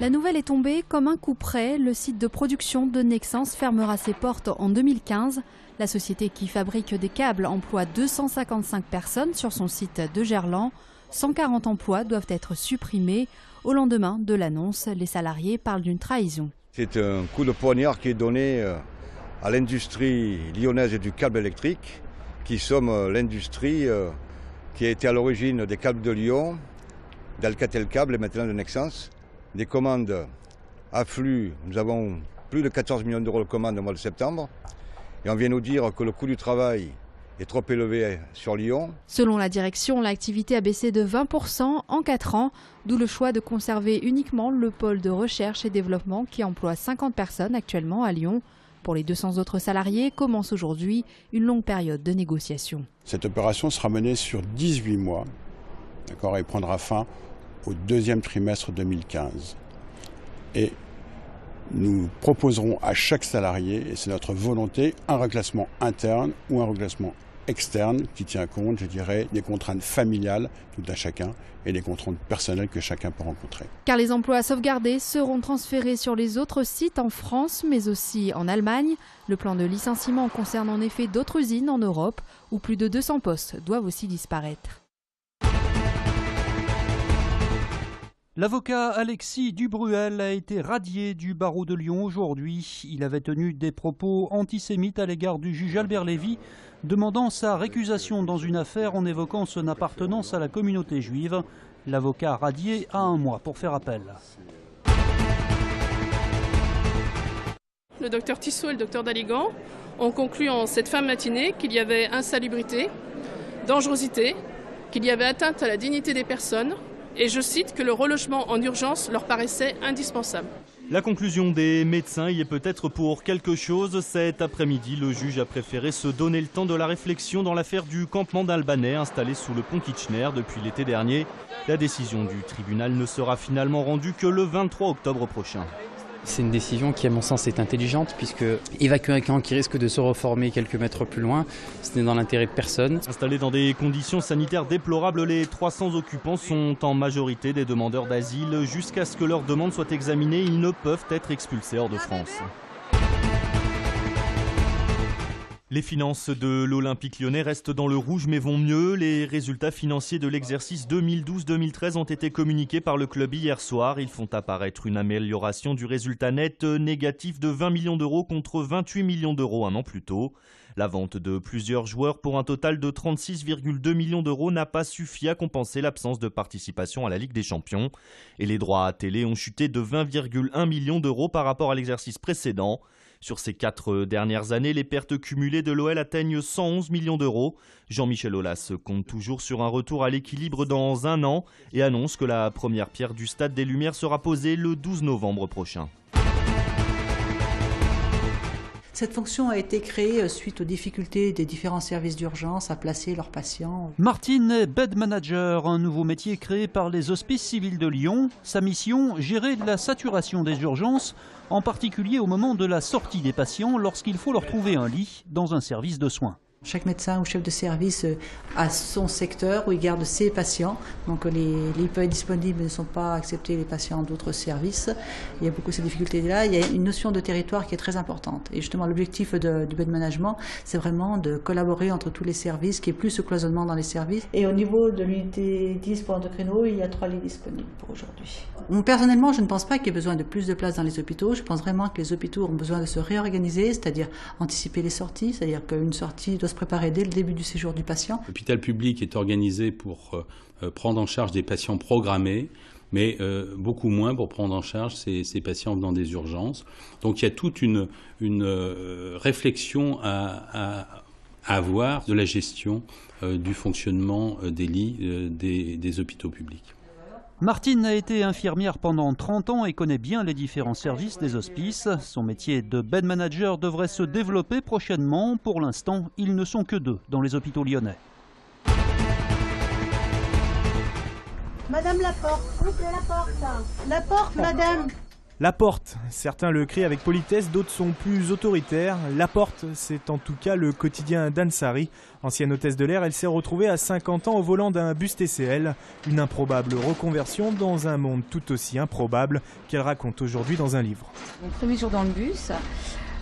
La nouvelle est tombée comme un coup près. Le site de production de Nexans fermera ses portes en 2015. La société qui fabrique des câbles emploie 255 personnes sur son site de Gerland. 140 emplois doivent être supprimés. Au lendemain de l'annonce, les salariés parlent d'une trahison. C'est un coup de poignard qui est donné à l'industrie lyonnaise du câble électrique, qui sommes l'industrie qui a été à l'origine des câbles de Lyon, d'Alcatel Câble et maintenant de Nexans. Des commandes affluent, nous avons plus de 14 millions d'euros de commandes au mois de septembre. Et on vient nous dire que le coût du travail est trop élevé sur Lyon. Selon la direction, l'activité a baissé de 20% en 4 ans, d'où le choix de conserver uniquement le pôle de recherche et développement qui emploie 50 personnes actuellement à Lyon. Pour les 200 autres salariés, commence aujourd'hui une longue période de négociation. Cette opération sera menée sur 18 mois, et prendra fin au deuxième trimestre 2015. Et nous proposerons à chaque salarié, et c'est notre volonté, un reclassement interne ou un reclassement externe qui tient compte, je dirais, des contraintes familiales tout à chacun et des contraintes personnelles que chacun peut rencontrer. Car les emplois sauvegardés seront transférés sur les autres sites en France, mais aussi en Allemagne. Le plan de licenciement concerne en effet d'autres usines en Europe où plus de 200 postes doivent aussi disparaître. L'avocat Alexis Dubruel a été radié du barreau de Lyon aujourd'hui. Il avait tenu des propos antisémites à l'égard du juge Albert Lévy, demandant sa récusation dans une affaire en évoquant son appartenance à la communauté juive. L'avocat radié a 1 mois pour faire appel. Le docteur Tissot et le docteur Daligan ont conclu en cette fin de matinée qu'il y avait insalubrité, dangerosité, qu'il y avait atteinte à la dignité des personnes. Et je cite que le relogement en urgence leur paraissait indispensable. La conclusion des médecins y est peut-être pour quelque chose. Cet après-midi, le juge a préféré se donner le temps de la réflexion dans l'affaire du campement d'Albanais installé sous le pont Kitchener depuis l'été dernier. La décision du tribunal ne sera finalement rendue que le 23 octobre prochain. C'est une décision qui, à mon sens, est intelligente puisque évacuer un camp qui risque de se reformer quelques mètres plus loin, ce n'est dans l'intérêt de personne. Installés dans des conditions sanitaires déplorables, les 300 occupants sont en majorité des demandeurs d'asile. Jusqu'à ce que leur demande soit examinée, ils ne peuvent être expulsés hors de France. Les finances de l'Olympique lyonnais restent dans le rouge mais vont mieux. Les résultats financiers de l'exercice 2012-2013 ont été communiqués par le club hier soir. Ils font apparaître une amélioration du résultat net négatif de 20 millions d'euros contre 28 millions d'euros un an plus tôt. La vente de plusieurs joueurs pour un total de 36,2 millions d'euros n'a pas suffi à compenser l'absence de participation à la Ligue des Champions. Et les droits à télé ont chuté de 20,1 millions d'euros par rapport à l'exercice précédent. Sur ces 4 dernières années, les pertes cumulées de l'OL atteignent 111 millions d'euros. Jean-Michel Aulas compte toujours sur un retour à l'équilibre dans 1 an et annonce que la première pierre du Stade des Lumières sera posée le 12 novembre prochain. Cette fonction a été créée suite aux difficultés des différents services d'urgence à placer leurs patients. Martine est bed manager, un nouveau métier créé par les Hospices civils de Lyon. Sa mission, gérer la saturation des urgences, en particulier au moment de la sortie des patients lorsqu'il faut leur trouver un lit dans un service de soins. Chaque médecin ou chef de service a son secteur où il garde ses patients. Donc les lits peuvent être disponibles, ne sont pas acceptés les patients d'autres services. Il y a beaucoup de ces difficultés-là. Il y a une notion de territoire qui est très importante. Et justement, l'objectif du bed management, c'est vraiment de collaborer entre tous les services, qu'il n'y ait plus ce cloisonnement dans les services. Et au niveau de l'unité 10 pour endocrino, il y a 3 lits disponibles pour aujourd'hui. Personnellement, je ne pense pas qu'il y ait besoin de plus de place dans les hôpitaux. Je pense vraiment que les hôpitaux ont besoin de se réorganiser, c'est-à-dire anticiper les sorties, c'est-à-dire qu'une sortie doit se préparer dès le début du séjour du patient. L'hôpital public est organisé pour prendre en charge des patients programmés, mais beaucoup moins pour prendre en charge ces patients venant des urgences. Donc il y a toute une réflexion à avoir de la gestion du fonctionnement des lits des hôpitaux publics. Martine a été infirmière pendant 30 ans et connaît bien les différents services des hospices. Son métier de bed manager devrait se développer prochainement. Pour l'instant, ils ne sont que 2 dans les hôpitaux lyonnais. Madame Laporte, ouvrez la porte. La porte, madame. La porte, certains le crient avec politesse, d'autres sont plus autoritaires. La porte, c'est en tout cas le quotidien d'Ansari. Ancienne hôtesse de l'air, elle s'est retrouvée à 50 ans au volant d'un bus TCL. Une improbable reconversion dans un monde tout aussi improbable qu'elle raconte aujourd'hui dans un livre. Mon premier jour dans le bus,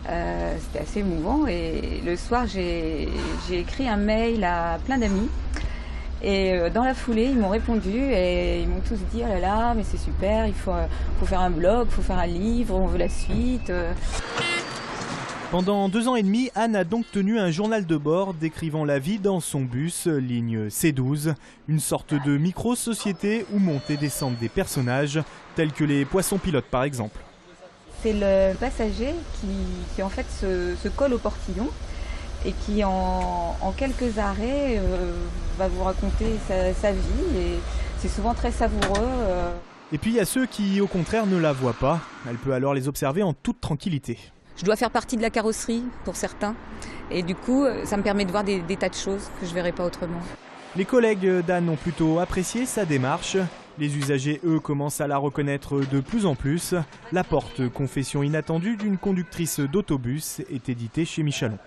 c'était assez émouvant et le soir j'ai écrit un mail à plein d'amis. Et dans la foulée, ils m'ont répondu et ils m'ont tous dit « Oh là là, mais c'est super, il faut faire un blog, il faut faire un livre, on veut la suite ». Pendant 2 ans et demi, Anne a donc tenu un journal de bord décrivant la vie dans son bus, ligne C12, une sorte de micro-société où montent et descendent des personnages, tels que les poissons pilotes par exemple. C'est le passager qui en fait se colle au portillon et qui en quelques arrêts va vous raconter sa vie et c'est souvent très savoureux. Et puis il y a ceux qui au contraire ne la voient pas, elle peut alors les observer en toute tranquillité. Je dois faire partie de la carrosserie pour certains et du coup ça me permet de voir des tas de choses que je ne verrais pas autrement. Les collègues d'Anne ont plutôt apprécié sa démarche. Les usagers, eux, commencent à la reconnaître de plus en plus. La porte, confession inattendue d'une conductrice d'autobus, est éditée chez Michelon.